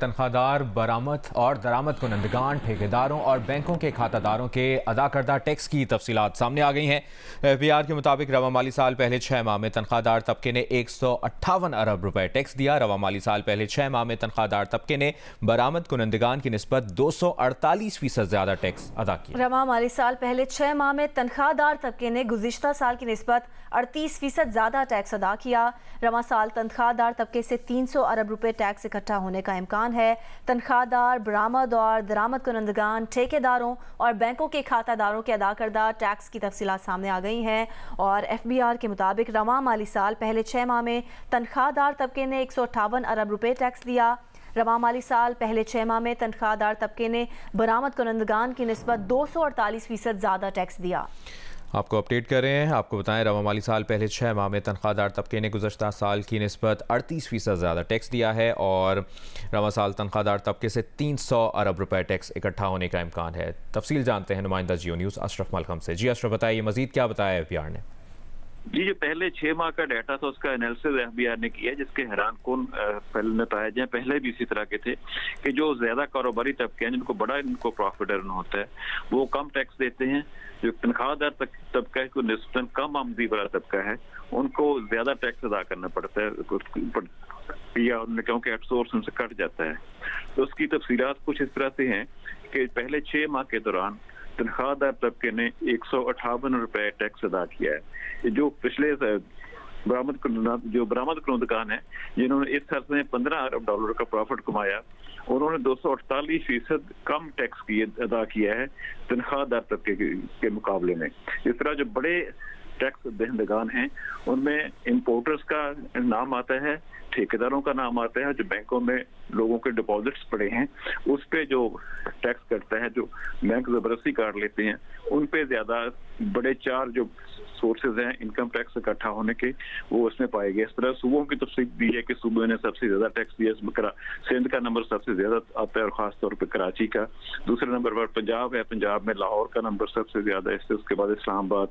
तनख्वाहदार, बरामद और दरामद कुनंदगान, ठेकेदारों और बैंकों के खातादारों के अदा करदा टैक्स की तफसीलात सामने आ गई हैं। FBR के मुताबिक रवा माली साल पहले 6 माह में तनख्वाहदार तबके ने 158 अरब रुपए टैक्स दिया। रवा माली साल पहले 6 माह में तनख्वाहदार तबके ने बरामद कुनंदगान की निस्बत 248% ज्यादा टैक्स अदा किया। रवा माली साल पहले 6 माह में तनख्वाहदार तबके ने गुज़िश्ता साल की निस्बत 38% ज्यादा टैक्स अदा किया। रवा साल तनख्वाहदार तबके से 300 अरब रुपए टैक्स इकट्ठा होने का इम्कान है। तनख्वाहदार, बरामद और दरामद कुनंदगान, ठेकेदारों और बैंकों के खातादारों के अदा करदा टैक्स की तफसीलात सामने आ गई हैं और FBR के मुताबिक रवा माली साल पहले 6 माह में तनख्वाहदार तबके ने 158 अरब रुपए टैक्स दिया। रवा माली साल पहले 6 माह में तनख्वाहदार तबके ने बरामद कुनंदगान की निस्बत 248% ज़्यादा टैक्स दिया। आपको अपडेट कर रहे हैं। आपको बताएं, रवा माली साल पहले 6 माह में तनख्वाहदार तबके ने गुज़श्ता साल की निस्बत 38% ज़्यादा टैक्स दिया है और रवा साल तनख्वाहदार तबके से 300 अरब रुपए टैक्स इकट्ठा होने का इम्कान है। तफसील जानते हैं नुमाइंदा जियो न्यूज़ अशरफ मलकम से। जी अशरफ, बताइए मज़ीद क्या बताया FBR ने? जी, जो पहले 6 माह का डाटा था उसका एनालिसिस FBR ने किया, जिसके हैरान कौन पहले पाया जाए, पहले भी इसी तरह के थे कि जो ज्यादा कारोबारी तबके हैं, जिनको बड़ा इनको प्रॉफिट अर्न होता है, वो कम टैक्स देते हैं। जो तनख्वाहदार तबका है, को निस्बतन कम आमदनी वाला तबका है, उनको ज्यादा टैक्स अदा करना पड़ता है या क्योंकि आउटसोर्स उनसे कट जाता है। तो उसकी तफसीलात कुछ इस तरह से हैं कि पहले 6 माह के दौरान तनख्वाहदार तबके ने 158 रुपए टैक्स अदा किया है। जो पिछले बरामद कुनंदगान है, जिन्होंने इस अर्ज में 15 अरब डॉलर का प्रॉफिट कमाया, उन्होंने 248% कम टैक्स अदा किया है तनख्वाहदार तबके के मुकाबले में। इस तरह जो बड़े टैक्स दहंदगान हैं, उनमें इंपोर्टर्स का नाम आता है, ठेकेदारों का नाम आता है, जो बैंकों में लोगों के डिपॉजिट्स पड़े हैं उस पे जो टैक्स कटता है, जो बैंक जबरदस्ती काट लेते हैं, उन पे ज्यादा बड़े 4 जो सोर्सेज हैं इनकम टैक्स इकट्ठा होने के, वो उसमें पाए गए। इस तरह सूबों की तफसील दी है कि सूबे ने सबसे ज्यादा टैक्स दिया। इसमें सिंध का नंबर सबसे ज्यादा आता है और खासतौर पर कराची का। दूसरे नंबर पर पंजाब है, पंजाब में लाहौर का नंबर सबसे ज्यादा है, उसके बाद इस्लामाबाद,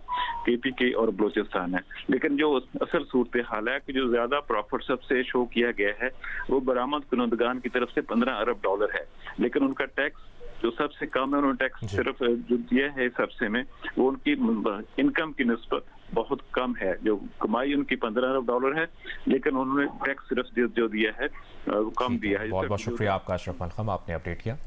KPK और बलूचिस्तान है। लेकिन जो असल सूरत हाल है कि जो ज्यादा प्रॉफिट सबसे शो किया गया है वो बरामद कुनंदगान की तरफ से 15 अरब डॉलर है, लेकिन उनका टैक्स जो सबसे कम है, उन्होंने टैक्स सिर्फ जो दिया है इस अरसे में, वो उनकी इनकम की निस्बत बहुत कम है। जो कमाई उनकी 15 अरब डॉलर है, लेकिन उन्होंने टैक्स सिर्फ जो दिया है वो कम दिया है। बहुत बहुत शुक्रिया आपका अशरफ मलकम, आपने अपडेट किया।